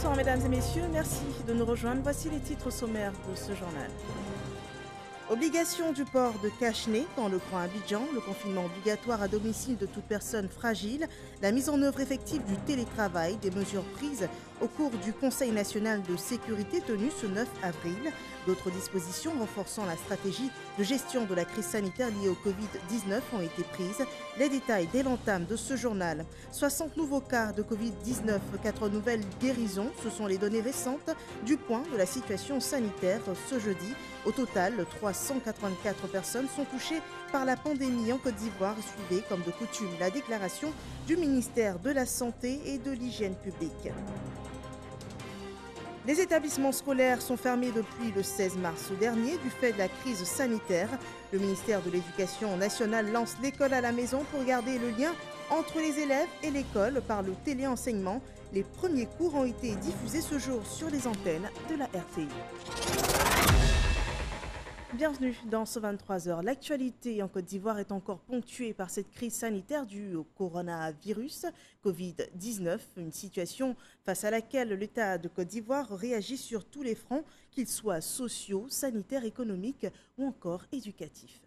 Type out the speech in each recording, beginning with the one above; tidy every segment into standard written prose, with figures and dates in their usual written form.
Bonsoir mesdames et messieurs, merci de nous rejoindre. Voici les titres sommaires de ce journal. Obligation du port de cache-nez dans le Grand Abidjan, le confinement obligatoire à domicile de toute personne fragile, la mise en œuvre effective du télétravail, des mesures prises au cours du Conseil national de sécurité tenu ce 9 avril, d'autres dispositions renforçant la stratégie de gestion de la crise sanitaire liée au Covid-19 ont été prises. Les détails dès l'entame de ce journal. 60 nouveaux cas de Covid-19, 4 nouvelles guérisons, ce sont les données récentes du point de la situation sanitaire ce jeudi. Au total, 384 personnes sont touchées par la pandémie en Côte d'Ivoire. Suivez, comme de coutume, la déclaration du ministère de la Santé et de l'Hygiène publique. Les établissements scolaires sont fermés depuis le 16 mars dernier du fait de la crise sanitaire. Le ministère de l'Éducation nationale lance l'école à la maison pour garder le lien entre les élèves et l'école par le téléenseignement. Les premiers cours ont été diffusés ce jour sur les antennes de la RTI. Bienvenue dans ce 23h. L'actualité en Côte d'Ivoire est encore ponctuée par cette crise sanitaire due au coronavirus Covid-19, une situation face à laquelle l'État de Côte d'Ivoire réagit sur tous les fronts, qu'ils soient sociaux, sanitaires, économiques ou encore éducatifs.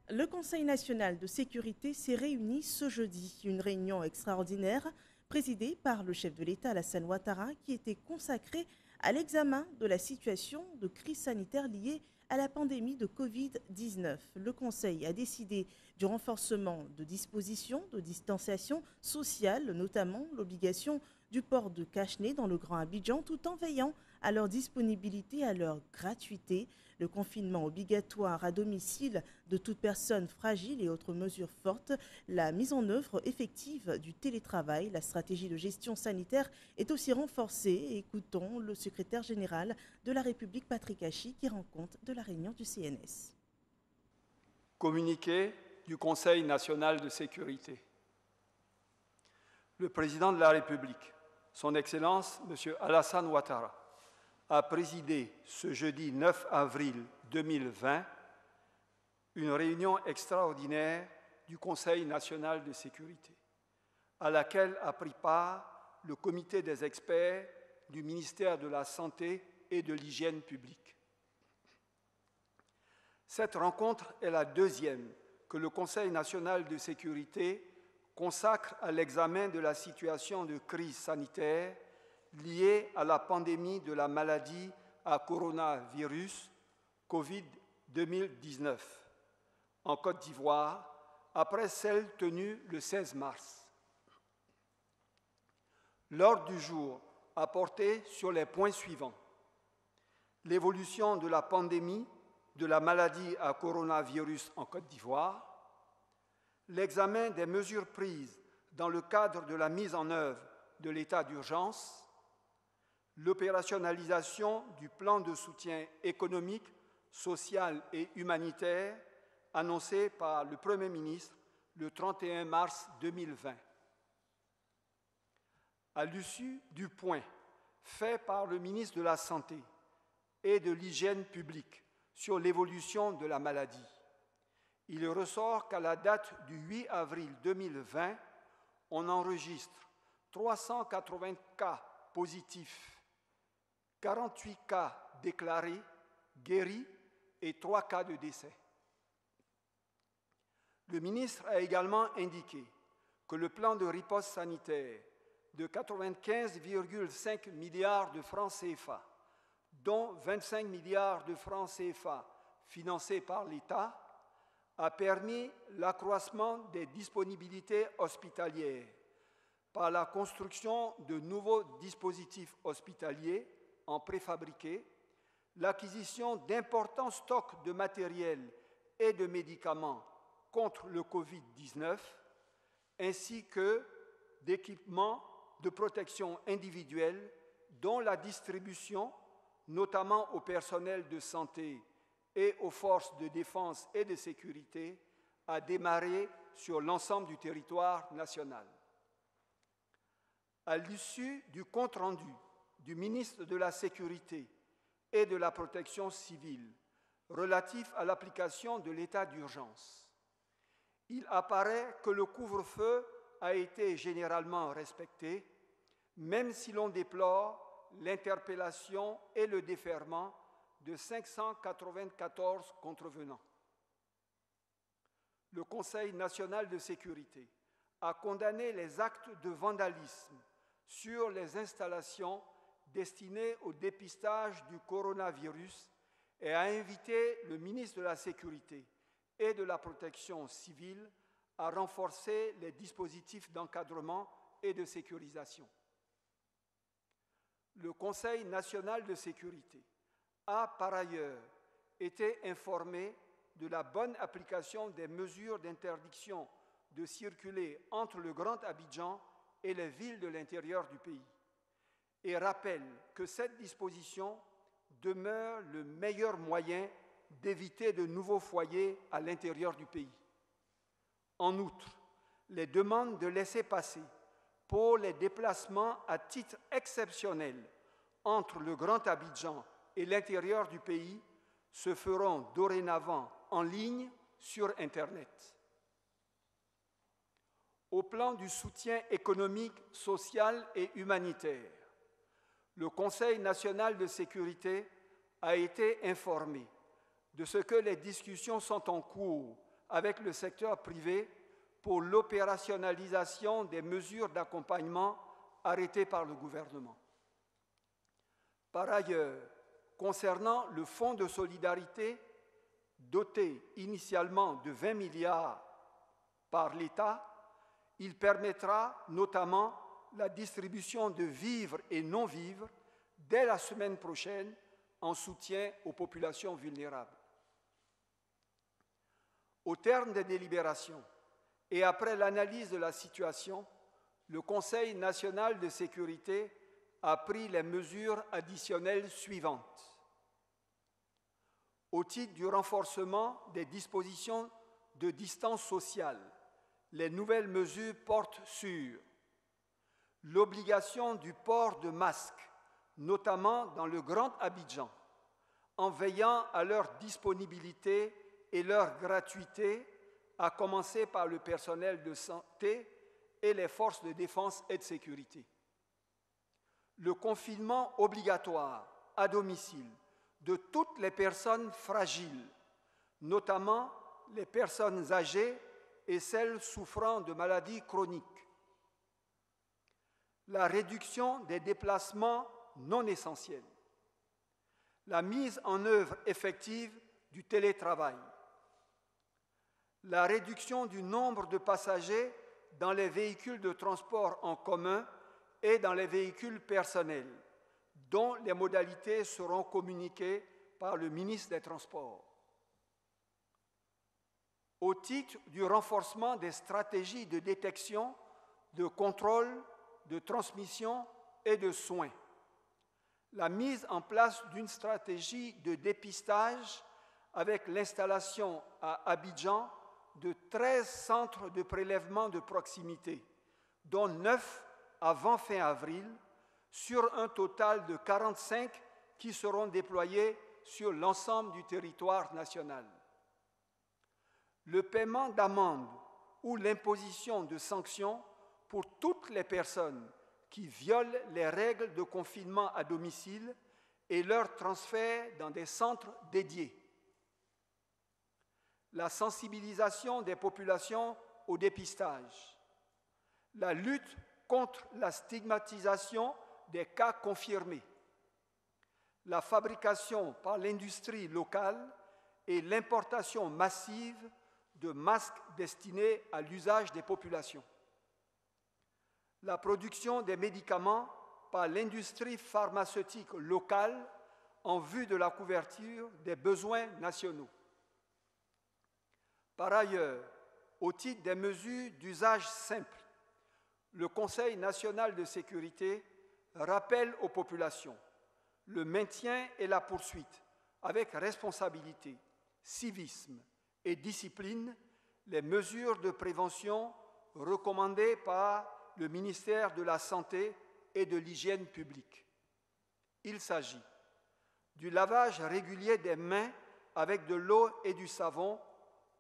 Le Conseil national de sécurité s'est réuni ce jeudi, une réunion extraordinaire présidée par le chef de l'État, Alassane Ouattara, qui était consacrée à l'examen de la situation de crise sanitaire liée à la pandémie de Covid-19. Le Conseil a décidé du renforcement de dispositions de distanciation sociale, notamment l'obligation du port de cache-nez dans le Grand Abidjan, tout en veillant à leur disponibilité et à leur gratuité. Le confinement obligatoire à domicile de toute personne fragile et autres mesures fortes, la mise en œuvre effective du télétravail, la stratégie de gestion sanitaire est aussi renforcée. Écoutons le secrétaire général de la République, Patrick Hachi, qui rend compte de la réunion du CNS. Communiqué du Conseil national de sécurité. Le président de la République, son Excellence, M. Alassane Ouattara, a présidé ce jeudi 9 avril 2020 une réunion extraordinaire du Conseil national de sécurité, à laquelle a pris part le comité des experts du ministère de la Santé et de l'Hygiène publique. Cette rencontre est la deuxième que le Conseil national de sécurité consacre à l'examen de la situation de crise sanitaire liée à la pandémie de la maladie à coronavirus Covid-2019 en Côte d'Ivoire, après celle tenue le 16 mars. L'ordre du jour a porté sur les points suivants: l'évolution de la pandémie de la maladie à coronavirus en Côte d'Ivoire, l'examen des mesures prises dans le cadre de la mise en œuvre de l'état d'urgence, l'opérationnalisation du plan de soutien économique, social et humanitaire annoncé par le Premier ministre le 31 mars 2020. À l'issue du point fait par le ministre de la Santé et de l'Hygiène publique sur l'évolution de la maladie, il ressort qu'à la date du 8 avril 2020, on enregistre 380 cas positifs, 48 cas déclarés, guéris et 3 cas de décès. Le ministre a également indiqué que le plan de riposte sanitaire de 95,5 milliards de francs CFA, dont 25 milliards de francs CFA financés par l'État, a permis l'accroissement des disponibilités hospitalières par la construction de nouveaux dispositifs hospitaliers en préfabriqué, l'acquisition d'importants stocks de matériel et de médicaments contre le Covid-19, ainsi que d'équipements de protection individuelle dont la distribution, notamment au personnel de santé et aux forces de défense et de sécurité, a démarré sur l'ensemble du territoire national. À l'issue du compte-rendu du ministre de la Sécurité et de la Protection civile relatif à l'application de l'état d'urgence, il apparaît que le couvre-feu a été généralement respecté, même si l'on déplore l'interpellation et le déferrement de 594 contrevenants. Le Conseil national de sécurité a condamné les actes de vandalisme sur les installations destinées au dépistage du coronavirus et a invité le ministre de la Sécurité et de la Protection civile à renforcer les dispositifs d'encadrement et de sécurisation. Le Conseil national de sécurité a par ailleurs été informé de la bonne application des mesures d'interdiction de circuler entre le Grand Abidjan et les villes de l'intérieur du pays et rappelle que cette disposition demeure le meilleur moyen d'éviter de nouveaux foyers à l'intérieur du pays. En outre, les demandes de laissez-passer pour les déplacements à titre exceptionnel entre le Grand Abidjan et l'intérieur du pays se feront dorénavant en ligne sur Internet. Au plan du soutien économique, social et humanitaire, le Conseil national de sécurité a été informé de ce que les discussions sont en cours avec le secteur privé pour l'opérationnalisation des mesures d'accompagnement arrêtées par le gouvernement. Par ailleurs, concernant le Fonds de solidarité, doté initialement de 20 milliards par l'État, il permettra notamment la distribution de vivres et non-vivres dès la semaine prochaine en soutien aux populations vulnérables. Au terme des délibérations et après l'analyse de la situation, le Conseil national de sécurité a pris les mesures additionnelles suivantes. Au titre du renforcement des dispositions de distance sociale, les nouvelles mesures portent sur l'obligation du port de masques, notamment dans le Grand Abidjan, en veillant à leur disponibilité et leur gratuité, à commencer par le personnel de santé et les forces de défense et de sécurité. Le confinement obligatoire à domicile de toutes les personnes fragiles, notamment les personnes âgées et celles souffrant de maladies chroniques. La réduction des déplacements non essentiels. La mise en œuvre effective du télétravail. La réduction du nombre de passagers dans les véhicules de transport en commun et dans les véhicules personnels, dont les modalités seront communiquées par le ministre des Transports. Au titre du renforcement des stratégies de détection, de contrôle, de transmission et de soins, la mise en place d'une stratégie de dépistage avec l'installation à Abidjan de 13 centres de prélèvement de proximité, dont 9 avant fin avril, sur un total de 45 qui seront déployés sur l'ensemble du territoire national. Le paiement d'amendes ou l'imposition de sanctions pour toutes les personnes qui violent les règles de confinement à domicile et leur transfert dans des centres dédiés. La sensibilisation des populations au dépistage. La lutte contre la stigmatisation des cas confirmés. La fabrication par l'industrie locale et l'importation massive de masques destinés à l'usage des populations. La production des médicaments par l'industrie pharmaceutique locale en vue de la couverture des besoins nationaux. Par ailleurs, au titre des mesures d'usage simple, le Conseil national de sécurité rappelle aux populations le maintien et la poursuite, avec responsabilité, civisme et discipline, les mesures de prévention recommandées par le ministère de la Santé et de l'Hygiène publique. Il s'agit du lavage régulier des mains avec de l'eau et du savon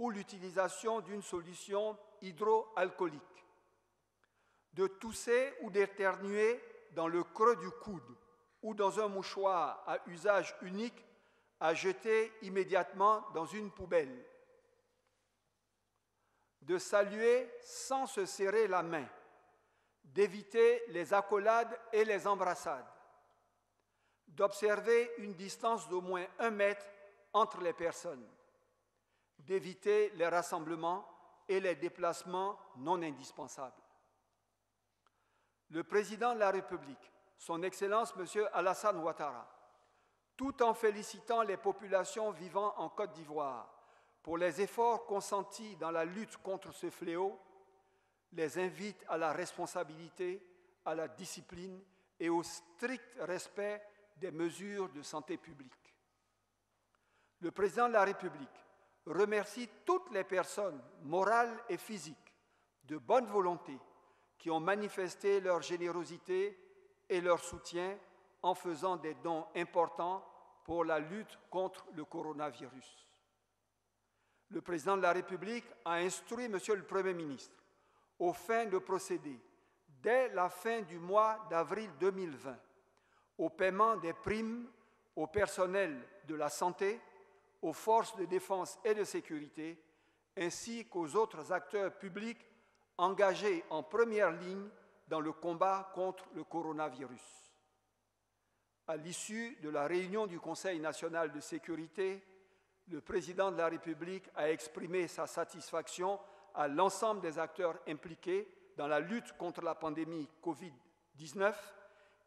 ou l'utilisation d'une solution hydroalcoolique, de tousser ou d'éternuer dans le creux du coude ou dans un mouchoir à usage unique à jeter immédiatement dans une poubelle, de saluer sans se serrer la main, d'éviter les accolades et les embrassades, d'observer une distance d'au moins 1 mètre entre les personnes, d'éviter les rassemblements et les déplacements non indispensables. Le président de la République, son Excellence M. Alassane Ouattara, tout en félicitant les populations vivant en Côte d'Ivoire pour les efforts consentis dans la lutte contre ce fléau, les invite à la responsabilité, à la discipline et au strict respect des mesures de santé publique. Le président de la République remercie toutes les personnes morales et physiques de bonne volonté qui ont manifesté leur générosité et leur soutien en faisant des dons importants pour la lutte contre le coronavirus. Le président de la République a instruit M. le Premier ministre aux fins de procéder, dès la fin du mois d'avril 2020, au paiement des primes au personnel de la santé, aux forces de défense et de sécurité, ainsi qu'aux autres acteurs publics engagés en première ligne dans le combat contre le coronavirus. À l'issue de la réunion du Conseil national de sécurité, le président de la République a exprimé sa satisfaction à l'ensemble des acteurs impliqués dans la lutte contre la pandémie Covid-19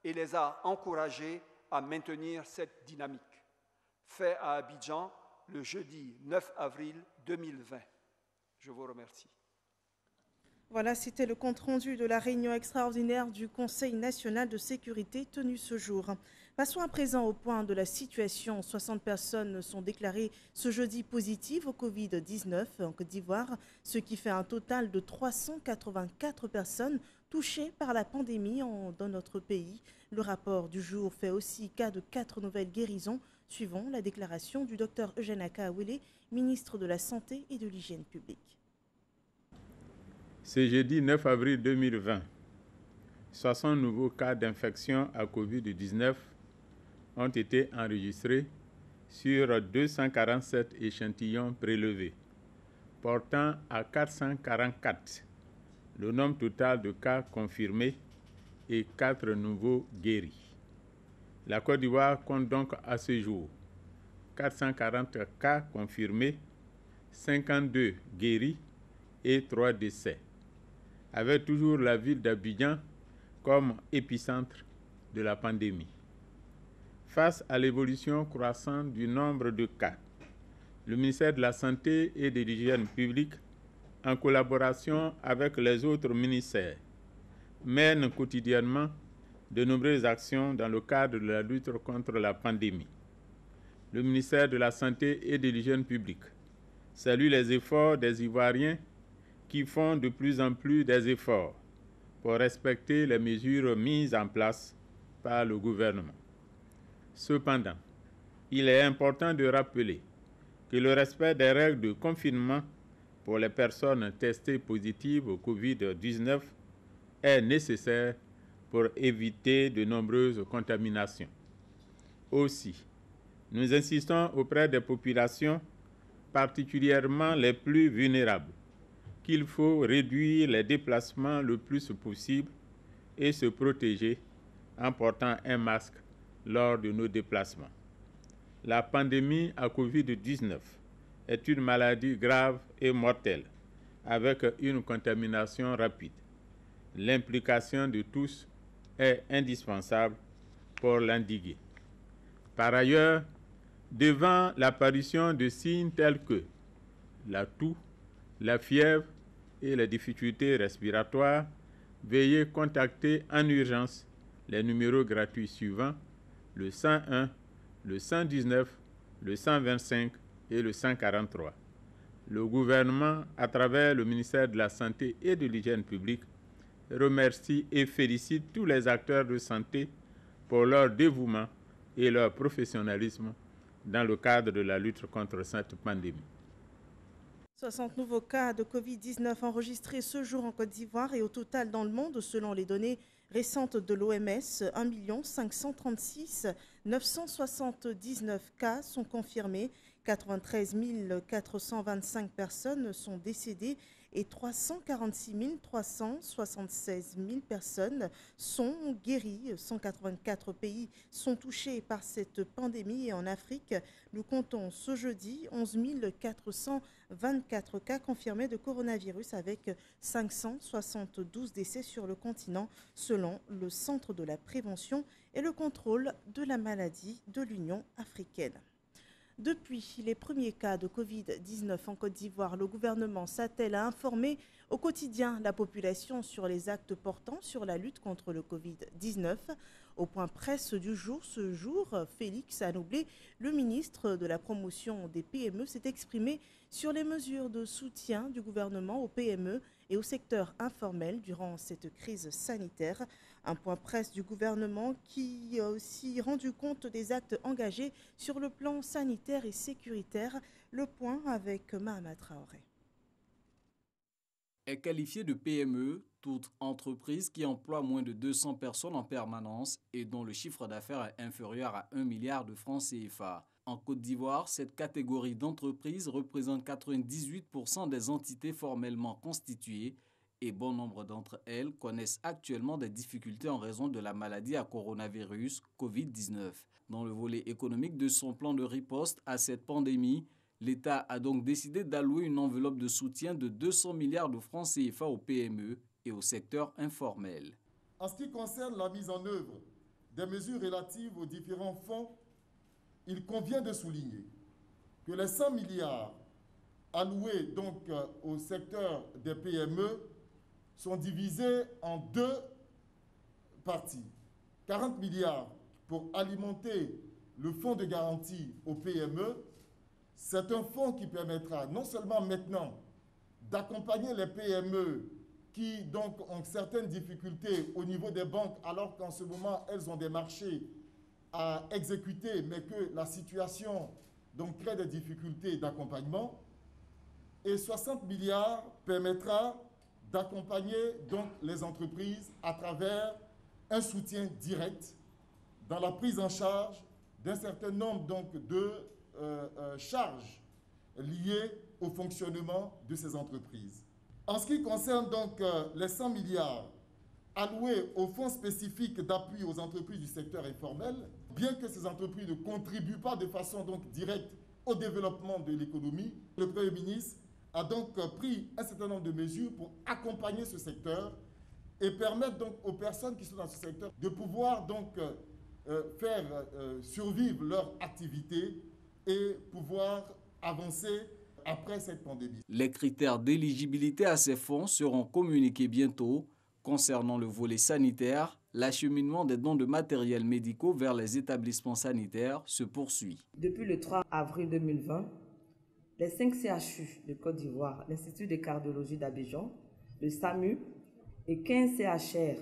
et les a encouragés à maintenir cette dynamique. Fait à Abidjan le jeudi 9 avril 2020. Je vous remercie. Voilà, c'était le compte-rendu de la réunion extraordinaire du Conseil national de sécurité tenue ce jour. Passons à présent au point de la situation. 60 personnes sont déclarées ce jeudi positives au Covid-19 en Côte d'Ivoire, ce qui fait un total de 384 personnes touchées par la pandémie dans notre pays. Le rapport du jour fait aussi cas de 4 nouvelles guérisons, suivant la déclaration du Dr Eugène Akaouélé, ministre de la Santé et de l'Hygiène publique. Ce jeudi 9 avril 2020, 60 nouveaux cas d'infection à Covid-19 ont été enregistrés sur 247 échantillons prélevés, portant à 444 le nombre total de cas confirmés et 4 nouveaux guéris. La Côte d'Ivoire compte donc à ce jour 440 cas confirmés, 52 guéris et 3 décès, avec toujours la ville d'Abidjan comme épicentre de la pandémie. Face à l'évolution croissante du nombre de cas, le ministère de la Santé et de l'Hygiène publique, en collaboration avec les autres ministères, mène quotidiennement de nombreuses actions dans le cadre de la lutte contre la pandémie. Le ministère de la Santé et de l'Hygiène publique salue les efforts des Ivoiriens qui font de plus en plus des efforts pour respecter les mesures mises en place par le gouvernement. Cependant, il est important de rappeler que le respect des règles de confinement pour les personnes testées positives au Covid-19 est nécessaire pour éviter de nombreuses contaminations. Aussi, nous insistons auprès des populations, particulièrement les plus vulnérables, qu'il faut réduire les déplacements le plus possible et se protéger en portant un masque lors de nos déplacements. La pandémie à Covid-19 est une maladie grave et mortelle, avec une contamination rapide. L'implication de tous est indispensable pour l'endiguer. Par ailleurs, devant l'apparition de signes tels que la toux, la fièvre et les difficultés respiratoires, veuillez contacter en urgence les numéros gratuits suivants: le 101, le 119, le 125 et le 143. Le gouvernement, à travers le ministère de la Santé et de l'Hygiène publique, remercie et félicite tous les acteurs de santé pour leur dévouement et leur professionnalisme dans le cadre de la lutte contre cette pandémie. 60 nouveaux cas de Covid-19 enregistrés ce jour en Côte d'Ivoire et au total dans le monde, selon les données récentes de l'OMS, 1 536 979 cas sont confirmés, 93 425 personnes sont décédées et 346 376 personnes sont guéries. 184 pays sont touchés par cette pandémie et en Afrique, nous comptons ce jeudi 11 424 cas confirmés de coronavirus avec 572 décès sur le continent selon le Centre de la prévention et le contrôle de la maladie de l'Union africaine. Depuis les premiers cas de Covid-19 en Côte d'Ivoire, le gouvernement s'attelle à informer au quotidien la population sur les actes portant sur la lutte contre le Covid-19. Au point presse du jour, ce jour, Félix Anoublé, le ministre de la promotion des PME, s'est exprimé sur les mesures de soutien du gouvernement aux PME et au secteur informel durant cette crise sanitaire. Un point presse du gouvernement qui a aussi rendu compte des actes engagés sur le plan sanitaire et sécuritaire. Le point avec Mahama Traoré. Est qualifiée de PME toute entreprise qui emploie moins de 200 personnes en permanence et dont le chiffre d'affaires est inférieur à 1 milliard de francs CFA. En Côte d'Ivoire, cette catégorie d'entreprises représente 98% des entités formellement constituées et bon nombre d'entre elles connaissent actuellement des difficultés en raison de la maladie à coronavirus Covid-19. Dans le volet économique de son plan de riposte à cette pandémie, l'État a donc décidé d'allouer une enveloppe de soutien de 200 milliards de francs CFA aux PME et au secteur informel. En ce qui concerne la mise en œuvre des mesures relatives aux différents fonds, il convient de souligner que les 100 milliards alloués donc au secteur des PME sont divisés en deux parties. 40 milliards pour alimenter le fonds de garantie aux PME. C'est un fonds qui permettra non seulement maintenant d'accompagner les PME qui donc ont certaines difficultés au niveau des banques alors qu'en ce moment elles ont des marchés à exécuter mais que la situation donc crée des difficultés d'accompagnement. Et 60 milliards permettra d'accompagner donc les entreprises à travers un soutien direct dans la prise en charge d'un certain nombre donc de charges liées au fonctionnement de ces entreprises. En ce qui concerne donc les 100 milliards alloués au fonds spécifique d'appui aux entreprises du secteur informel, bien que ces entreprises ne contribuent pas de façon donc directe au développement de l'économie, le Premier ministre a donc pris un certain nombre de mesures pour accompagner ce secteur et permettre donc aux personnes qui sont dans ce secteur de pouvoir donc faire survivre leur activité et pouvoir avancer après cette pandémie. Les critères d'éligibilité à ces fonds seront communiqués bientôt. Concernant le volet sanitaire, l'acheminement des dons de matériels médicaux vers les établissements sanitaires se poursuit. Depuis le 3 avril 2020, les 5 CHU de Côte d'Ivoire, l'Institut de cardiologie d'Abidjan, le SAMU et 15 CHR,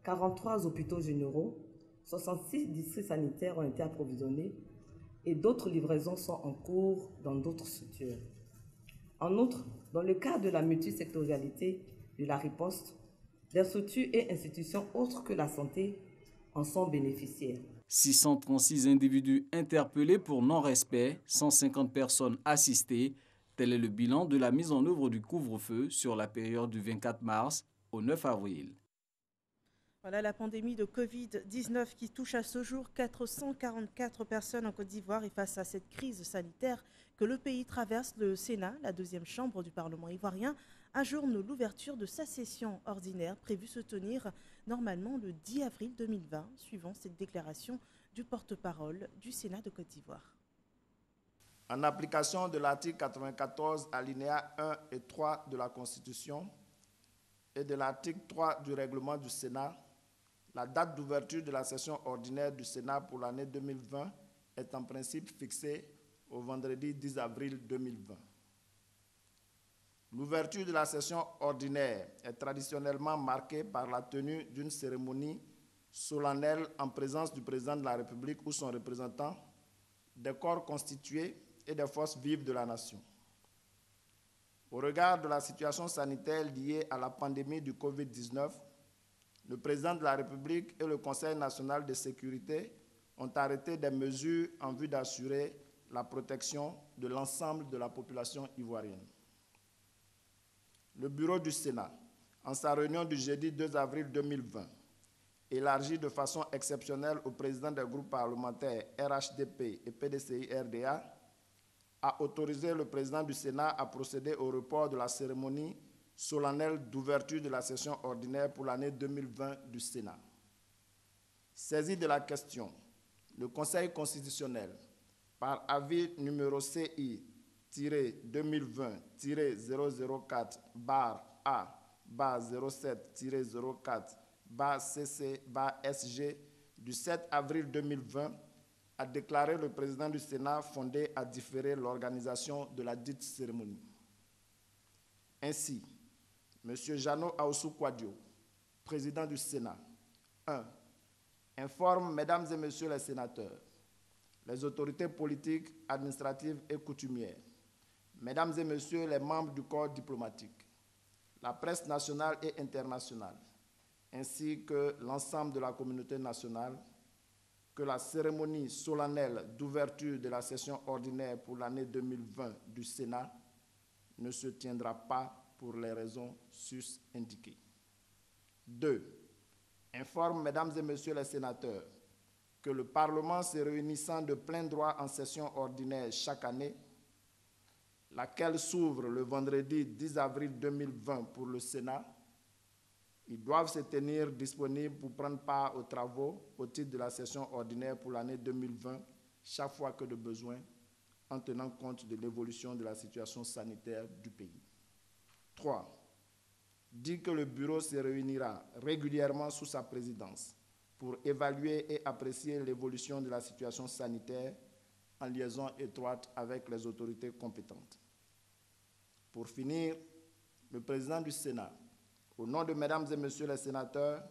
43 hôpitaux généraux, 66 districts sanitaires ont été approvisionnés et d'autres livraisons sont en cours dans d'autres structures. En outre, dans le cadre de la multisectorialité de la riposte, des structures et institutions autres que la santé en sont bénéficiaires. 636 individus interpellés pour non-respect, 150 personnes assistées. Tel est le bilan de la mise en œuvre du couvre-feu sur la période du 24 mars au 9 avril. Voilà la pandémie de Covid-19 qui touche à ce jour 444 personnes en Côte d'Ivoire et face à cette crise sanitaire que le pays traverse, le Sénat, la deuxième chambre du Parlement ivoirien, ajourne l'ouverture de sa session ordinaire prévue se tenir normalement le 10 avril 2020, suivant cette déclaration du porte-parole du Sénat de Côte d'Ivoire. En application de l'article 94 alinéa 1 et 3 de la Constitution et de l'article 3 du règlement du Sénat, la date d'ouverture de la session ordinaire du Sénat pour l'année 2020 est en principe fixée au vendredi 10 avril 2020. L'ouverture de la session ordinaire est traditionnellement marquée par la tenue d'une cérémonie solennelle en présence du président de la République ou son représentant, des corps constitués et des forces vives de la nation. Au regard de la situation sanitaire liée à la pandémie du Covid-19, le président de la République et le Conseil national de sécurité ont arrêté des mesures en vue d'assurer la protection de l'ensemble de la population ivoirienne. Le bureau du Sénat, en sa réunion du jeudi 2 avril 2020, élargie de façon exceptionnelle au président des groupes parlementaires RHDP et PDCI-RDA, a autorisé le président du Sénat à procéder au report de la cérémonie solennelle d'ouverture de la session ordinaire pour l'année 2020 du Sénat. Saisi de la question, le Conseil constitutionnel, par avis numéro CI-2020-004-A-07-04-CC-SG du 7 avril 2020, a déclaré le président du Sénat fondé à différer l'organisation de la dite cérémonie. Ainsi, M. Jeannot Aoussou Kouadio, président du Sénat, 1. Informe, Mesdames et Messieurs les sénateurs, les autorités politiques, administratives et coutumières, Mesdames et Messieurs les membres du corps diplomatique, la presse nationale et internationale, ainsi que l'ensemble de la communauté nationale, que la cérémonie solennelle d'ouverture de la session ordinaire pour l'année 2020 du Sénat ne se tiendra pas pour les raisons sus-indiquées. 2. Informe, Mesdames et Messieurs les sénateurs, que le Parlement se réunissant de plein droit en session ordinaire chaque année, laquelle s'ouvre le vendredi 10 avril 2020 pour le Sénat, ils doivent se tenir disponibles pour prendre part aux travaux au titre de la session ordinaire pour l'année 2020, chaque fois que de besoin, en tenant compte de l'évolution de la situation sanitaire du pays. 3. Dit que le bureau se réunira régulièrement sous sa présidence pour évaluer et apprécier l'évolution de la situation sanitaire en liaison étroite avec les autorités compétentes. Pour finir, le président du Sénat, au nom de Mesdames et Messieurs les sénateurs,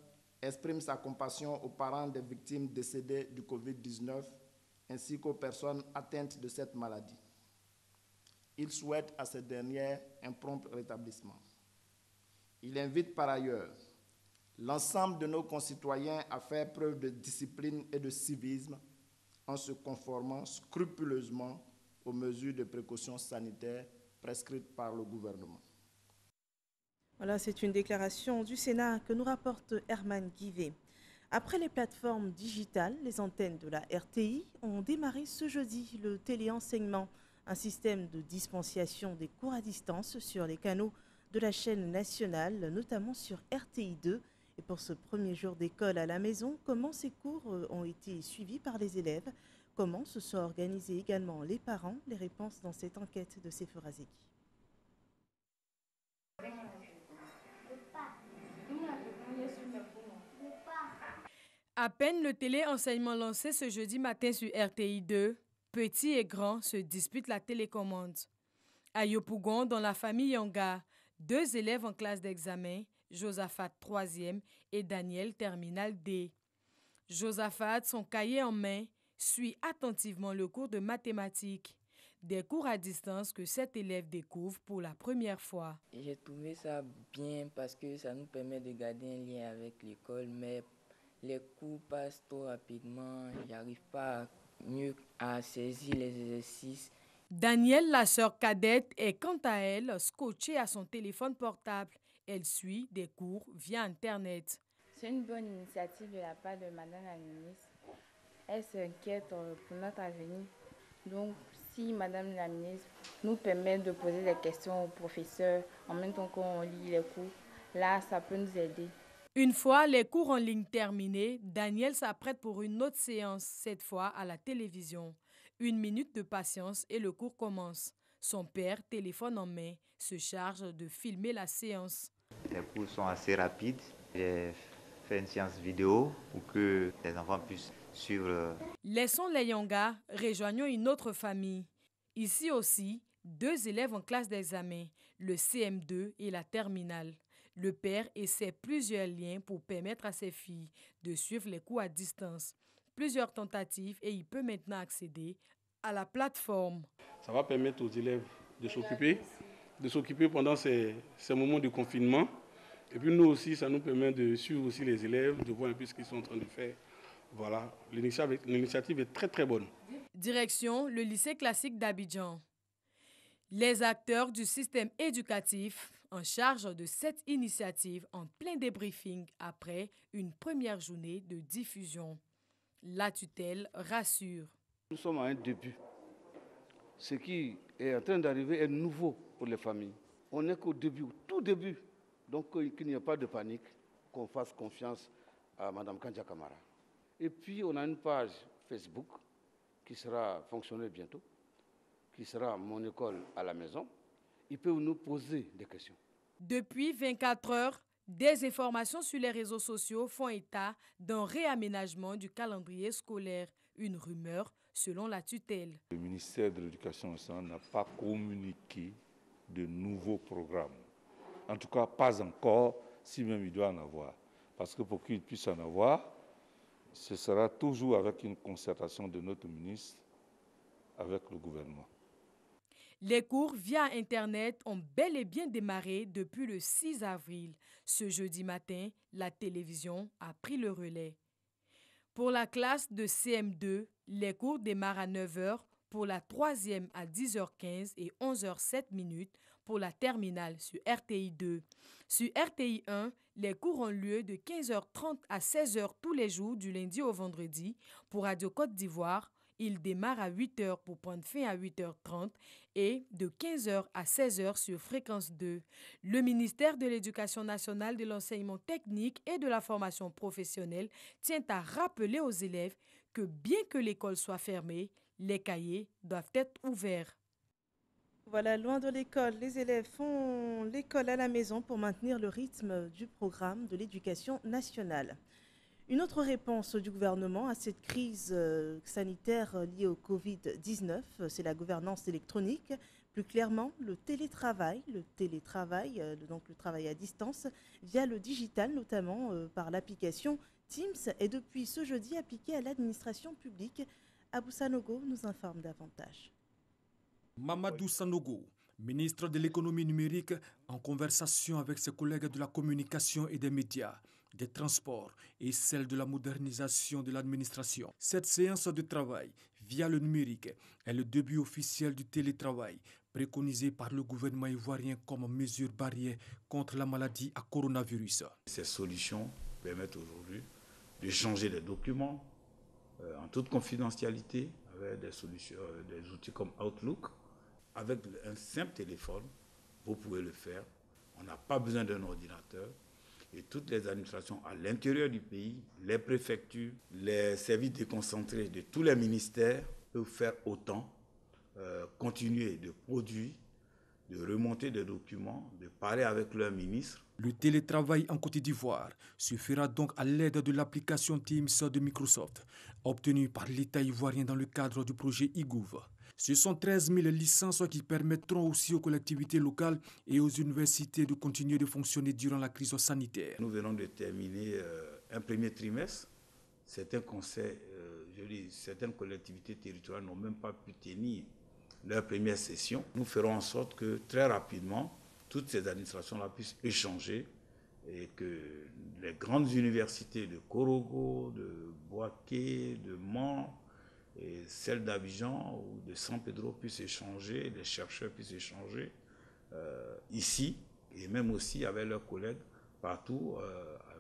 exprime sa compassion aux parents des victimes décédées du Covid-19 ainsi qu'aux personnes atteintes de cette maladie. Il souhaite à ces dernières un prompt rétablissement. Il invite par ailleurs l'ensemble de nos concitoyens à faire preuve de discipline et de civisme en se conformant scrupuleusement aux mesures de précaution sanitaire prescrites par le gouvernement. Voilà, c'est une déclaration du Sénat que nous rapporte Herman Guivet. Après les plateformes digitales, les antennes de la RTI ont démarré ce jeudi le téléenseignement, un système de dispensation des cours à distance sur les canaux de la chaîne nationale, notamment sur RTI 2. Et pour ce premier jour d'école à la maison, comment ces cours ont été suivis par les élèves? Comment se sont organisés également les parents? Les réponses dans cette enquête de Sephora Zeki. À peine le téléenseignement lancé ce jeudi matin sur RTI 2, petits et grands se disputent la télécommande. À Yopougon, dans la famille Yanga, 2 élèves en classe d'examen, Josaphat 3e et Daniel terminal D. Josaphat, son cahier en main, suit attentivement le cours de mathématiques, des cours à distance que cet élève découvre pour la première fois. J'ai trouvé ça bien parce que ça nous permet de garder un lien avec l'école, mais les cours passent trop rapidement, j'arrive pas mieux à saisir les exercices. Danielle, la sœur cadette, est quant à elle scotchée à son téléphone portable. Elle suit des cours via Internet. C'est une bonne initiative de la part de Madame la ministre. Elle s'inquiète pour notre avenir. Donc, si Madame la ministre nous permet de poser des questions aux professeurs en même temps qu'on lit les cours, là, ça peut nous aider. Une fois les cours en ligne terminés, Daniel s'apprête pour une autre séance, cette fois à la télévision. 1 minute de patience et le cours commence. Son père, téléphone en main, se charge de filmer la séance. Les cours sont assez rapides. J'ai fait une séance vidéo pour que les enfants puissent suivre. Laissons les Yanga, rejoignons une autre famille. Ici aussi, 2 élèves en classe d'examen, le CM2 et la terminale. Le père essaie plusieurs liens pour permettre à ses filles de suivre les cours à distance. Plusieurs tentatives et il peut maintenant accéder à la plateforme. Ça va permettre aux élèves de s'occuper de s'occuper pendant ces moments de confinement. Et puis nous aussi, ça nous permet de suivre aussi les élèves, de voir un peu ce qu'ils sont en train de faire. Voilà, l'initiative est très très bonne. Direction le lycée classique d'Abidjan. Les acteurs du système éducatif en charge de cette initiative en plein débriefing après une première journée de diffusion. La tutelle rassure. Nous sommes à un début. Ce qui est en train d'arriver est nouveau pour les familles. On n'est qu'au début, tout début. Donc qu'il n'y ait pas de panique, qu'on fasse confiance à Mme Kandia Kamara. Et puis on a une page Facebook qui sera fonctionnelle bientôt, qui sera Mon école à la maison. Ils peuvent nous poser des questions. Depuis 24 heures, des informations sur les réseaux sociaux font état d'un réaménagement du calendrier scolaire. Une rumeur selon la tutelle. Le ministère de l'Éducation nationale n'a pas communiqué de nouveaux programmes. En tout cas, pas encore, si même il doit en avoir. Parce que pour qu'il puisse en avoir, ce sera toujours avec une concertation de notre ministre avec le gouvernement. Les cours via Internet ont bel et bien démarré depuis le 6 avril. Ce jeudi matin, la télévision a pris le relais. Pour la classe de CM2, les cours démarrent à 9h, pour la 3e à 10h15 et 11h07 pour la terminale sur RTI 2. Sur RTI 1, les cours ont lieu de 15h30 à 16h tous les jours du lundi au vendredi. Pour Radio Côte d'Ivoire, il démarre à 8h pour prendre fin à 8h30 et de 15h à 16h sur Fréquence 2. Le ministère de l'Éducation nationale, de l'enseignement technique et de la formation professionnelle tient à rappeler aux élèves que bien que l'école soit fermée, les cahiers doivent être ouverts. Voilà, loin de l'école, les élèves font l'école à la maison pour maintenir le rythme du programme de l'éducation nationale. Une autre réponse du gouvernement à cette crise sanitaire liée au Covid-19, c'est la gouvernance électronique. Plus clairement, le télétravail, donc le travail à distance, via le digital, notamment par l'application Teams, est depuis ce jeudi appliqué à l'administration publique. Abou Sanogo nous informe davantage. Mamadou Sanogo, ministre de l'économie numérique, en conversation avec ses collègues de la communication et des médias, des transports et celle de la modernisation de l'administration. Cette séance de travail via le numérique est le début officiel du télétravail préconisé par le gouvernement ivoirien comme mesure barrière contre la maladie à coronavirus. Ces solutions permettent aujourd'hui d'échanger des documents en toute confidentialité avec des solutions, des outils comme Outlook. Avec un simple téléphone, vous pouvez le faire. On n'a pas besoin d'un ordinateur. Et toutes les administrations à l'intérieur du pays, les préfectures, les services déconcentrés de tous les ministères peuvent faire autant, continuer de produire, de remonter des documents, de parler avec leurs ministres. Le télétravail en Côte d'Ivoire se fera donc à l'aide de l'application Teams de Microsoft, obtenue par l'État ivoirien dans le cadre du projet IGOV. Ce sont 13 000 licences qui permettront aussi aux collectivités locales et aux universités de continuer de fonctionner durant la crise sanitaire. Nous venons de terminer un premier trimestre. Certaines collectivités territoriales n'ont même pas pu tenir leur première session. Nous ferons en sorte que très rapidement, toutes ces administrations-là puissent échanger et que les grandes universités de Korogo, de Boaké, de Mans, et celles d'Abidjan ou de San Pedro puissent échanger, les chercheurs puissent échanger ici et même aussi avec leurs collègues partout,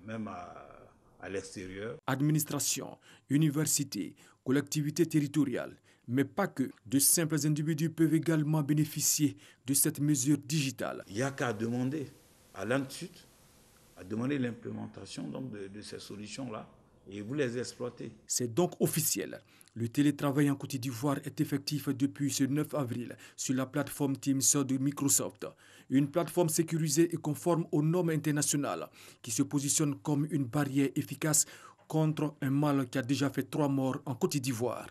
même à l'extérieur. Administration, université, collectivités territoriales, mais pas que. De simples individus peuvent également bénéficier de cette mesure digitale. Il n'y a qu'à demander à l'Institut, à demander l'implémentation donc de ces solutions-là et vous les exploitez. C'est donc officiel. Le télétravail en Côte d'Ivoire est effectif depuis ce 9 avril sur la plateforme Teams de Microsoft. Une plateforme sécurisée et conforme aux normes internationales qui se positionne comme une barrière efficace contre un mal qui a déjà fait 3 morts en Côte d'Ivoire.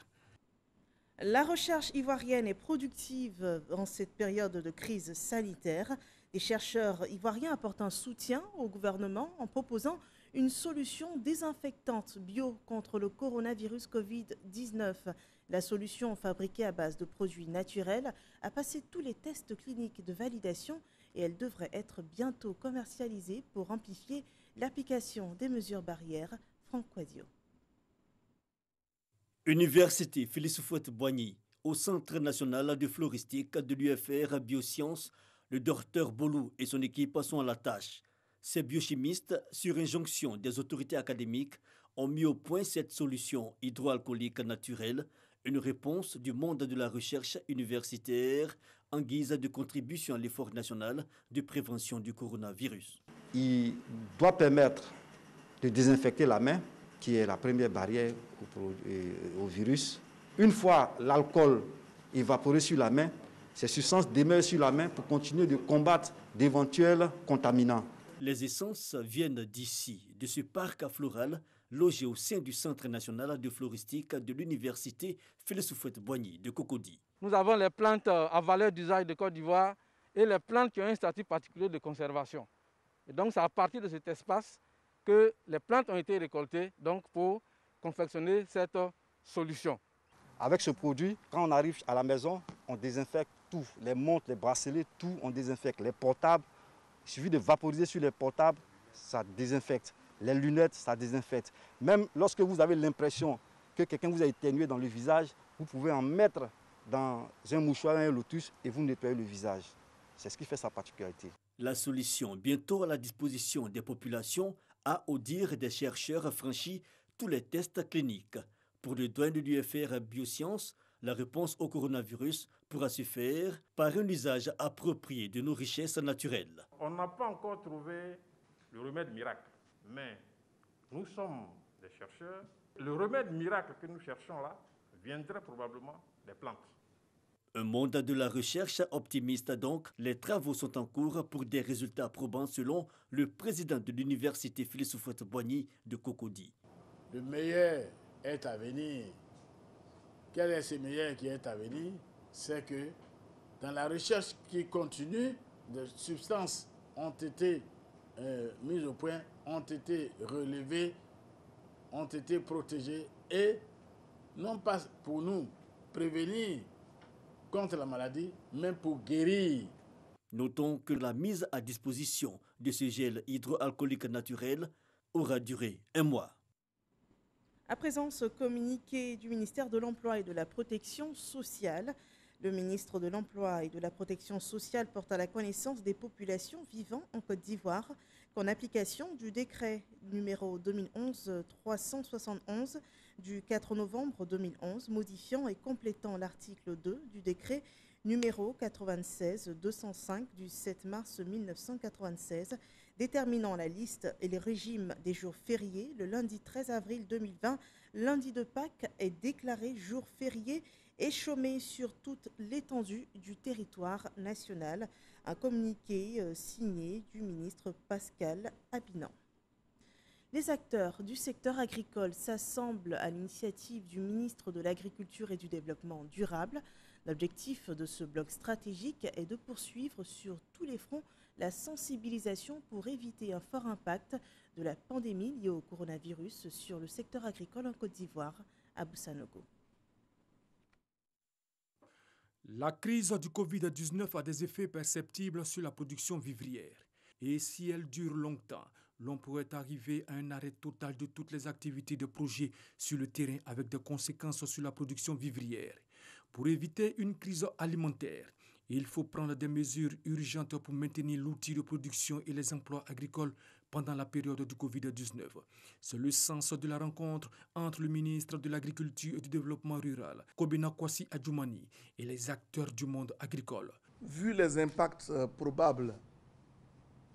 La recherche ivoirienne est productive en cette période de crise sanitaire. Les chercheurs ivoiriens apportent un soutien au gouvernement en proposant une solution désinfectante bio contre le coronavirus Covid-19. La solution, fabriquée à base de produits naturels, a passé tous les tests cliniques de validation et elle devrait être bientôt commercialisée pour amplifier l'application des mesures barrières. Franck Quadio. Université Félix Houphouët-Boigny, au Centre national de floristique de l'UFR Biosciences, le docteur Bolou et son équipe sont à la tâche. Ces biochimistes, sur injonction des autorités académiques, ont mis au point cette solution hydroalcoolique naturelle, une réponse du monde de la recherche universitaire en guise de contribution à l'effort national de prévention du coronavirus. Il doit permettre de désinfecter la main, qui est la première barrière au virus. Une fois l'alcool évaporé sur la main, ces substances demeurent sur la main pour continuer de combattre d'éventuels contaminants. Les essences viennent d'ici, de ce parc floral logé au sein du Centre national de floristique de l'Université Félix Houphouët-Boigny de Cocody. Nous avons les plantes à valeur d'usage de Côte d'Ivoire et les plantes qui ont un statut particulier de conservation. Et donc c'est à partir de cet espace que les plantes ont été récoltées donc, pour confectionner cette solution. Avec ce produit, quand on arrive à la maison, on désinfecte tout. Les montres, les bracelets, tout, on désinfecte. Les portables, il suffit de vaporiser sur les portables, ça désinfecte. Les lunettes, ça désinfecte. Même lorsque vous avez l'impression que quelqu'un vous a éternué dans le visage, vous pouvez en mettre dans un mouchoir, un lotus et vous nettoyez le visage. C'est ce qui fait sa particularité. La solution, bientôt à la disposition des populations, a, au dire des chercheurs, franchi tous les tests cliniques. Pour le doyen de l'UFR Biosciences, la réponse au coronavirus pourra se faire par un usage approprié de nos richesses naturelles. On n'a pas encore trouvé le remède miracle, mais nous sommes des chercheurs. Le remède miracle que nous cherchons là viendrait probablement des plantes. Un monde de la recherche optimiste donc, les travaux sont en cours pour des résultats probants selon le président de l'Université Félix Houphouët-Boigny de Cocody. Le meilleur est à venir. Quel est ce meilleur qui est à venir? C'est que dans la recherche qui continue, des substances ont été mises au point, ont été relevées, ont été protégées et non pas pour nous prévenir contre la maladie, mais pour guérir. Notons que la mise à disposition de ce gel hydroalcoolique naturel aura duré 1 mois. À présent, ce communiqué du ministère de l'Emploi et de la Protection sociale. Le ministre de l'Emploi et de la Protection sociale porte à la connaissance des populations vivant en Côte d'Ivoire qu'en application du décret numéro 2011-371 du 4 novembre 2011 modifiant et complétant l'article 2 du décret numéro 96-205 du 7 mars 1996 déterminant la liste et les régimes des jours fériés, le lundi 13 avril 2020, lundi de Pâques est déclaré jour férié et chômé sur toute l'étendue du territoire national. Un communiqué signé du ministre Pascal Abinan. Les acteurs du secteur agricole s'assemblent à l'initiative du ministre de l'Agriculture et du Développement durable. L'objectif de ce bloc stratégique est de poursuivre sur tous les fronts la sensibilisation pour éviter un fort impact de la pandémie liée au coronavirus sur le secteur agricole en Côte d'Ivoire, à Boussanogo. La crise du Covid-19 a des effets perceptibles sur la production vivrière. Et si elle dure longtemps, l'on pourrait arriver à un arrêt total de toutes les activités de projet sur le terrain avec des conséquences sur la production vivrière. Pour éviter une crise alimentaire, il faut prendre des mesures urgentes pour maintenir l'outil de production et les emplois agricoles pendant la période du Covid-19. C'est le sens de la rencontre entre le ministre de l'Agriculture et du Développement rural, Kobena Kwasi Adjoumani, et les acteurs du monde agricole. Vu les impacts probables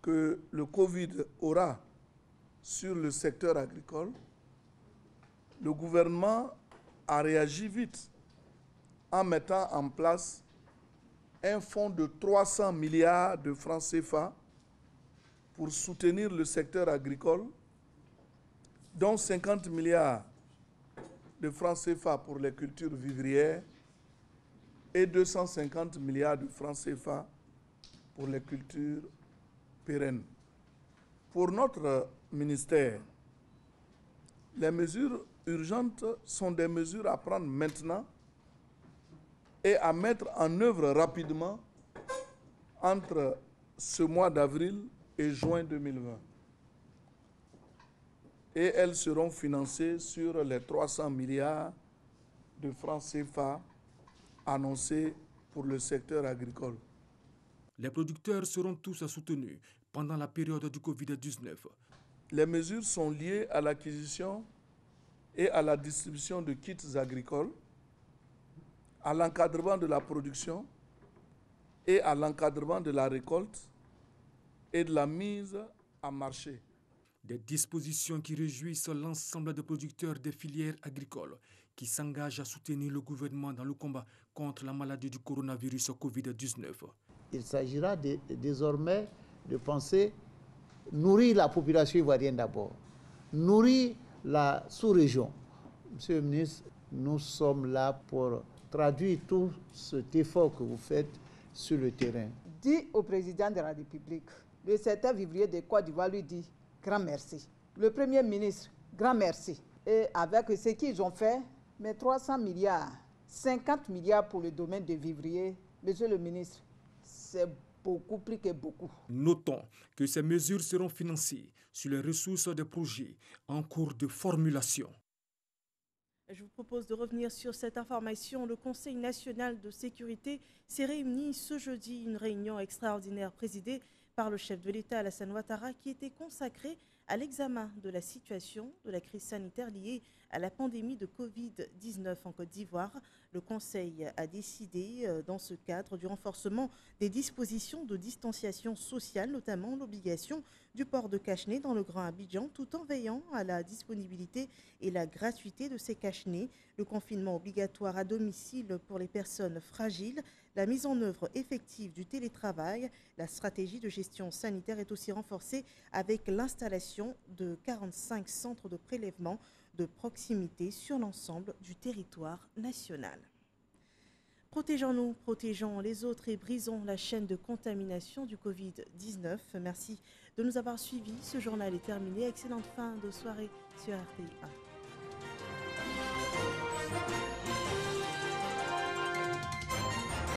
que le Covid aura sur le secteur agricole, le gouvernement a réagi vite en mettant en place un fonds de 300 milliards de francs CFA pour soutenir le secteur agricole, dont 50 milliards de francs CFA pour les cultures vivrières et 250 milliards de francs CFA pour les cultures pérennes. Pour notre ministère, les mesures urgentes sont des mesures à prendre maintenant et à mettre en œuvre rapidement entre ce mois d'avril et juin 2020. Et elles seront financées sur les 300 milliards de francs CFA annoncés pour le secteur agricole. Les producteurs seront tous soutenus pendant la période du Covid-19. Les mesures sont liées à l'acquisition et à la distribution de kits agricoles, à l'encadrement de la production et à l'encadrement de la récolte et de la mise à marché. Des dispositions qui réjouissent l'ensemble des producteurs des filières agricoles qui s'engagent à soutenir le gouvernement dans le combat contre la maladie du coronavirus Covid-19. Il s'agira désormais de penser nourrir la population ivoirienne d'abord, nourrir la sous-région. Monsieur le ministre, nous sommes là pour traduire tout cet effort que vous faites sur le terrain. Dis au président de la République, le secteur vivrier de Côte d'Ivoire lui dit grand merci. Le Premier ministre, grand merci. Et avec ce qu'ils ont fait, mais 300 milliards, 50 milliards pour le domaine des vivriers, monsieur le ministre, c'est beaucoup plus que beaucoup. Notons que ces mesures seront financées sur les ressources des projets en cours de formulation. Je vous propose de revenir sur cette information. Le Conseil national de sécurité s'est réuni ce jeudi, une réunion extraordinaire présidée par le chef de l'État Alassane Ouattara qui était consacrée à l'examen de la situation de la crise sanitaire liée à la pandémie de Covid-19 en Côte d'Ivoire. Le Conseil a décidé dans ce cadre du renforcement des dispositions de distanciation sociale, notamment l'obligation du port de cache-nez dans le Grand Abidjan, tout en veillant à la disponibilité et la gratuité de ces cache-nez, le confinement obligatoire à domicile pour les personnes fragiles, la mise en œuvre effective du télétravail. La stratégie de gestion sanitaire est aussi renforcée avec l'installation de 45 centres de prélèvement de proximité sur l'ensemble du territoire national. Protégeons-nous, protégeons les autres et brisons la chaîne de contamination du Covid-19. Merci de nous avoir suivis. Ce journal est terminé. Excellente fin de soirée sur RTI 1.